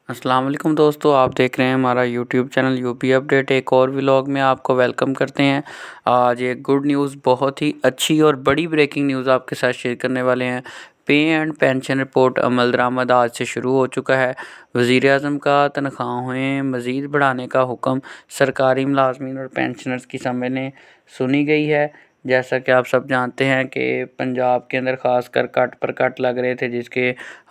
अस्सलाम वालेकुम दोस्तों, आप देख रहे हैं हमारा यूट्यूब चैनल यूपी अपडेट। एक और व्लॉग में आपको वेलकम करते हैं। आज एक गुड न्यूज़, बहुत ही अच्छी और बड़ी ब्रेकिंग न्यूज़ आपके साथ शेयर करने वाले हैं। पे एंड पेंशन रिपोर्ट अमल दरामद आज से शुरू हो चुका है। वज़ीर आज़म का तनख्वाहें मज़ीद बढ़ाने का हुक्म सरकारी मुलाजमीन और पेंशनर्स की समझ सुनी गई है। जैसा कि आप सब जानते हैं कि पंजाब के अंदर ख़ासकर कट पर कट लग रहे थे, जिसके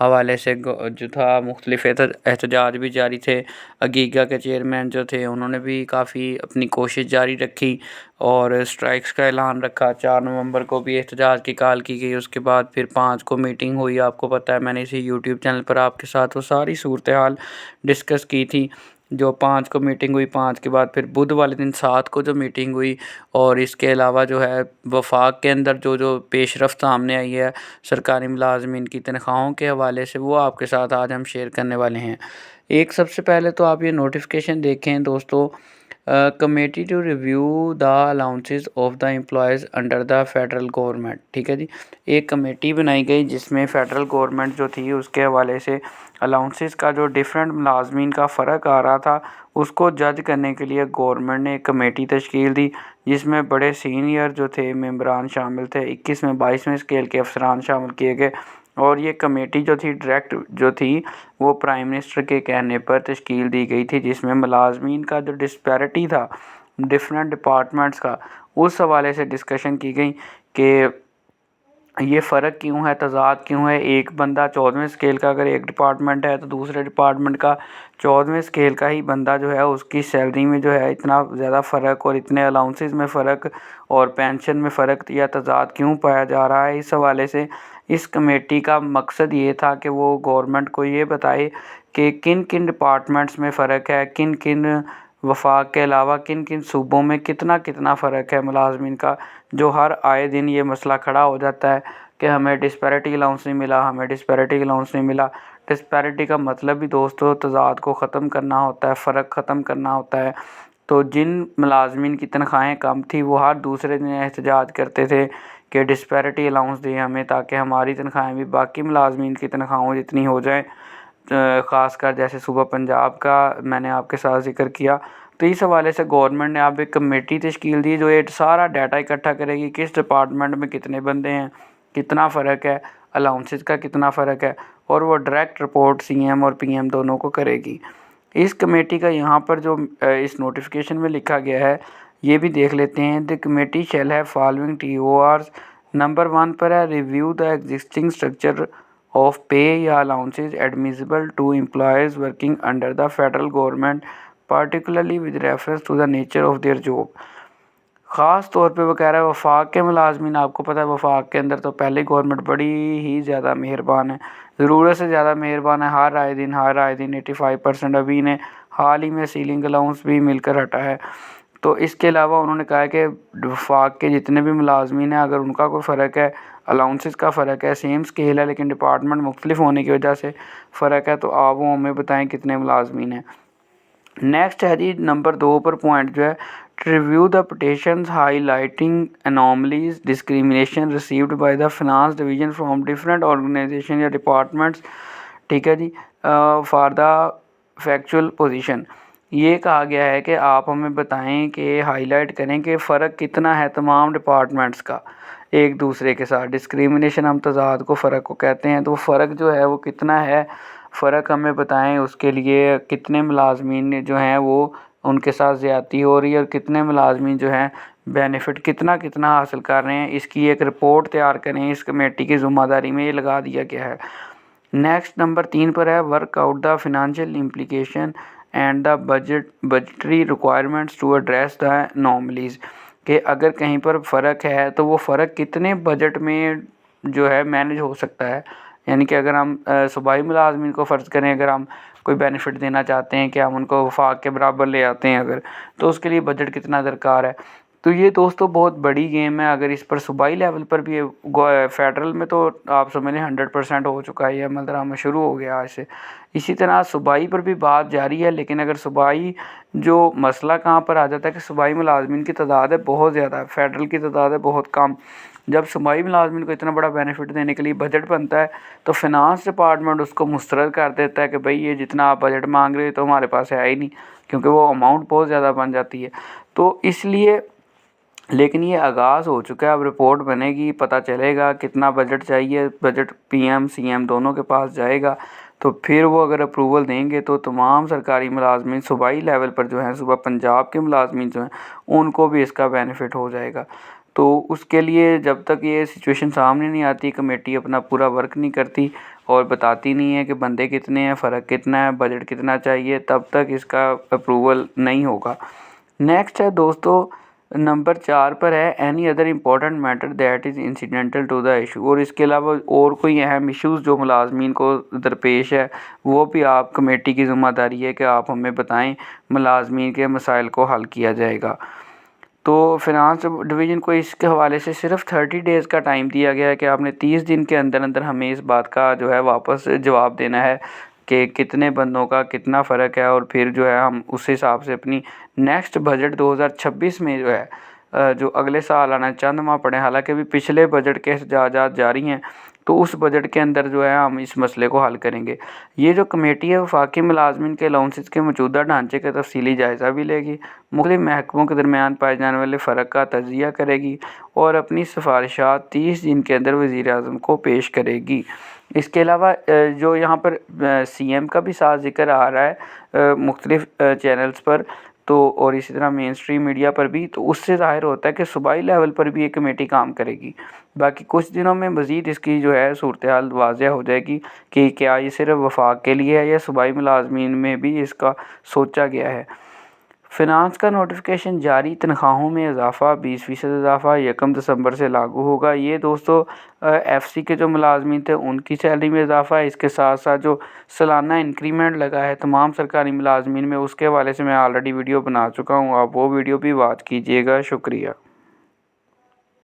हवाले से जो था मुख्तलिफ एहतजाज भी जारी थे। अगीगा के चेयरमैन जो थे उन्होंने भी काफ़ी अपनी कोशिश जारी रखी और स्ट्राइक्स का ऐलान रखा। 4 नवंबर को भी एहतजाज की कॉल की गई। उसके बाद फिर 5 को मीटिंग हुई। आपको पता है, मैंने इसी यूट्यूब चैनल पर आपके साथ वो सारी सूरत हाल डिस्कस की थी। जो 5 को मीटिंग हुई, 5 के बाद फिर बुध वाले दिन 7 को जो मीटिंग हुई। और इसके अलावा जो है वफाक के अंदर जो जो पेशरफ्त सामने आई है सरकारी मुलाजमीन की तनख्वाहों के हवाले से, वो आपके साथ आज हम शेयर करने वाले हैं। एक सबसे पहले तो आप ये नोटिफिकेशन देखें दोस्तों, committee to review the allowances of the employees under the federal government. ठीक है जी, एक कमेटी बनाई गई जिसमें फ़ेडरल गवर्नमेंट जो थी उसके हवाले से अलाउंसेस का जो डिफरेंट मुलाजमीन का फ़र्क आ रहा था उसको जज करने के लिए गवर्नमेंट ने एक कमेटी तश्कील दी, जिसमें बड़े सीनियर जो थे मेंबरान शामिल थे। 21वें 22वें स्केल के अफसरान शामिल किए गए। और ये कमेटी जो थी डायरेक्ट जो थी वो प्राइम मिनिस्टर के कहने पर तश्कील दी गई थी, जिसमें मुलाजमीन का जो डिस्पैरिटी था डिफरेंट डिपार्टमेंट्स का, उस हवाले से डिस्कशन की गई कि ये फ़र्क क्यों है, तज़ाद क्यों है। एक बंदा 14वें स्केल का अगर एक डिपार्टमेंट है तो दूसरे डिपार्टमेंट का 14वें स्केल का ही बंदा जो है उसकी सैलरी में जो है इतना ज़्यादा फ़र्क और इतने अलाउंसेस में फ़र्क और पेंशन में फ़र्क या तज़ाद क्यों पाया जा रहा है। इस हवाले से इस कमेटी का मकसद ये था कि वो गवर्नमेंट को ये बताए कि किन किन डिपार्टमेंट्स में फ़र्क है, किन किन वफाक के अलावा किन किन सूबों में कितना कितना फ़र्क है मुलाजमीन का। जो हर आए दिन ये मसला खड़ा हो जाता है कि हमें डिस्पैरिटी अलाउंस नहीं मिला, हमें डिस्पैरिटी अलाउंस नहीं मिला। डिस्पैरिटी का मतलब भी दोस्तों तज़ाद को ख़त्म करना होता है, फ़र्क ख़त्म करना होता है। तो जिन मुलाजमीन की तनख्वाहें कम थी वो हर दूसरे दिन एहतजाज करते थे कि डिस्पैरिटी अलाउंस दें हमें, ताकि हमारी तनख्वाहें भी बाकी मुलाजमीन की तनख्वाहों जितनी हो जाएँ। ख़ासकर जैसे सूबा पंजाब का मैंने आपके साथ ज़िक्र किया। तो इस हवाले से गवर्नमेंट ने अब एक कमेटी तश्कील दी जो ये सारा डाटा इकट्ठा करेगी, किस डिपार्टमेंट में कितने बंदे हैं, कितना फ़र्क है, अलाउंसेस का कितना फ़र्क है, और वो डायरेक्ट रिपोर्ट सीएम और पीएम दोनों को करेगी। इस कमेटी का यहाँ पर जो इस नोटिफिकेशन में लिखा गया है ये भी देख लेते हैं। The committee shall have following TORs। Number 1 पर है review the existing structure of pay या allowances admissible to employees working under the federal government, particularly with reference to the nature of their job. ख़ास तौर पे वो कह रहा है वफाक के मुलाजमीन, आपको पता है वफाक के अंदर तो पहले गवर्नमेंट बड़ी ही ज़्यादा मेहरबान है, ज़रूरत से ज़्यादा मेहरबान है। हर आए दिन 85% अभी ने हाल ही में सीलिंग अलाउंस भी मिलकर हटा है। तो इसके अलावा उन्होंने कहा है कि वफाक के जितने भी मुलाजमीन हैं अगर उनका कोई फ़र्क है, अलाउंसेस का फ़र्क है, सेम स्केल है लेकिन डिपार्टमेंट मुख्तलिफ होने की वजह से फ़र्क है, तो आप वो हमें बताएं कितने मुलाजमीन हैं। नेक्स्ट है जी नंबर 2 पर पॉइंट जो है, review the petitions highlighting anomalies discrimination received by the finance division from different organization या डिपार्टमेंट्स। ठीक है जी, फॉर द फैक्चुअल पोजीशन। ये कहा गया है कि आप हमें बताएं कि हाईलाइट करें कि फ़र्क कितना है तमाम डिपार्टमेंट्स का एक दूसरे के साथ। डिस्क्रिमिनेशन हम तज़ाद को फ़र्क को कहते हैं, तो फ़र्क जो है वो कितना है, फ़र्क हमें बताएं। उसके लिए कितने मुलाजमीन जो हैं वो उनके साथ ज़्यादती हो रही है और कितने मुलाजमीन जो हैं बेनिफिट कितना कितना हासिल कर रहे हैं, इसकी एक रिपोर्ट तैयार करें। इस कमेटी की ज़िम्मेदारी में ये लगा दिया गया है। नेक्स्ट नंबर 3 पर है work out the financial implication and the budgetary requirements to address the anomalies. कि अगर कहीं पर फ़र्क है तो वो फ़र्क कितने बजट में जो है मैनेज हो सकता है। यानी कि अगर हम सूबाई मुलाजमीन को फ़र्ज़ करें, अगर हम कोई बेनिफिट देना चाहते हैं कि हम उनको वफाक के बराबर ले आते हैं अगर, तो उसके लिए बजट कितना दरकार है। तो ये दोस्तों बहुत बड़ी गेम है। अगर इस पर सूबाई लेवल पर भी फेडरल में तो आप समझ लें 100% हो चुका है, ये अमल दरामद शुरू हो गया आज से। इसी तरह सूबाई पर भी बात जारी है, लेकिन अगर सूबाई जो मसला कहाँ पर आ जाता है कि सूबाई मुलाजमीन की तादाद है बहुत ज़्यादा, फेडरल की तादाद है बहुत कम। जब सूबाई मुलाजमीन को इतना बड़ा बेनिफिट देने के लिए बजट बनता है तो फिनांस डिपार्टमेंट उसको मुस्तरद कर देता है कि भाई ये जितना आप बजट मांग रहे हो तो हमारे पास है ही नहीं, क्योंकि वो अमाउंट बहुत ज़्यादा बन जाती है। तो इसलिए, लेकिन ये आगाज़ हो चुका है, अब रिपोर्ट बनेगी, पता चलेगा कितना बजट चाहिए, बजट पीएम सीएम दोनों के पास जाएगा। तो फिर वो अगर अप्रूवल देंगे तो तमाम सरकारी मुलाजमीन सूबाई लेवल पर जो हैं, सुबह पंजाब के मुलाजमीन जो हैं उनको भी इसका बेनिफिट हो जाएगा। तो उसके लिए जब तक ये सिचुएशन सामने नहीं आती, कमेटी अपना पूरा वर्क नहीं करती और बताती नहीं है कि बंदे कितने हैं, फ़र्क कितना है, बजट कितना चाहिए, तब तक इसका अप्रूवल नहीं होगा। नेक्स्ट है दोस्तों, नंबर 4 पर है any other important matter that is incidental to the issue. और इसके अलावा और कोई अहम इश्यूज़ जो मुलाजमीन को दरपेश है वो भी आप कमेटी की ज़िम्मेदारी है कि आप हमें बताएं, मुलाजमीन के मसाइल को हल किया जाएगा। तो फिनांस डिवीज़न को इसके हवाले से सिर्फ 30 डेज़ का टाइम दिया गया है कि आपने 30 दिन के अंदर अंदर हमें इस बात का जो है वापस जवाब देना है कि कितने बंदों का कितना फ़र्क है, और फिर जो है हम उस हिसाब से अपनी नेक्स्ट बजट 2026 में जो है जो अगले साल आना, चंद माह पड़े, हालांकि अभी पिछले बजट के इजाज़ात जारी हैं, तो उस बजट के अंदर जो है हम इस मसले को हल करेंगे। ये जो कमेटी है वफाकी मुलाजमीन के अलाउंसेस के मौजूदा ढांचे का तफसीली जायज़ा भी लेगी, मुख्तलिफ महकमों के दरमियान पाए जाने वाले फ़र्क का तजिया करेगी और अपनी सिफारिशात 30 दिन के अंदर वज़ीर-ए-आज़म को पेश करेगी। इसके अलावा जो यहाँ पर सीएम का भी साथ ज़िक्र आ रहा है मुख्तलिफ चैनल्स पर, तो और इसी तरह मेन स्ट्रीम मीडिया पर भी, तो उससे ज़ाहिर होता है कि सूबाई लेवल पर भी ये कमेटी काम करेगी। बाकी कुछ दिनों में मज़ीद इसकी जो है सूरत हाल वाज़ेह हो जाएगी कि क्या ये सिर्फ वफाक के लिए है या सूबाई मुलाजमीन में भी इसका सोचा गया है। फिनांस का नोटिफिकेशन जारी, तनख्वाहों में इजाफ़ा 20% इजाफ़ा 1 दिसंबर से लागू होगा। ये दोस्तों एफसी के जो मुलाजमीन थे उनकी सैलरी में इजाफ़ा है। इसके साथ साथ जो सालाना इंक्रीमेंट लगा है तमाम सरकारी मुलाजमीन में, उसके हवाले से मैं ऑलरेडी वीडियो बना चुका हूँ, आप वो वीडियो भी वॉच कीजिएगा। शुक्रिया।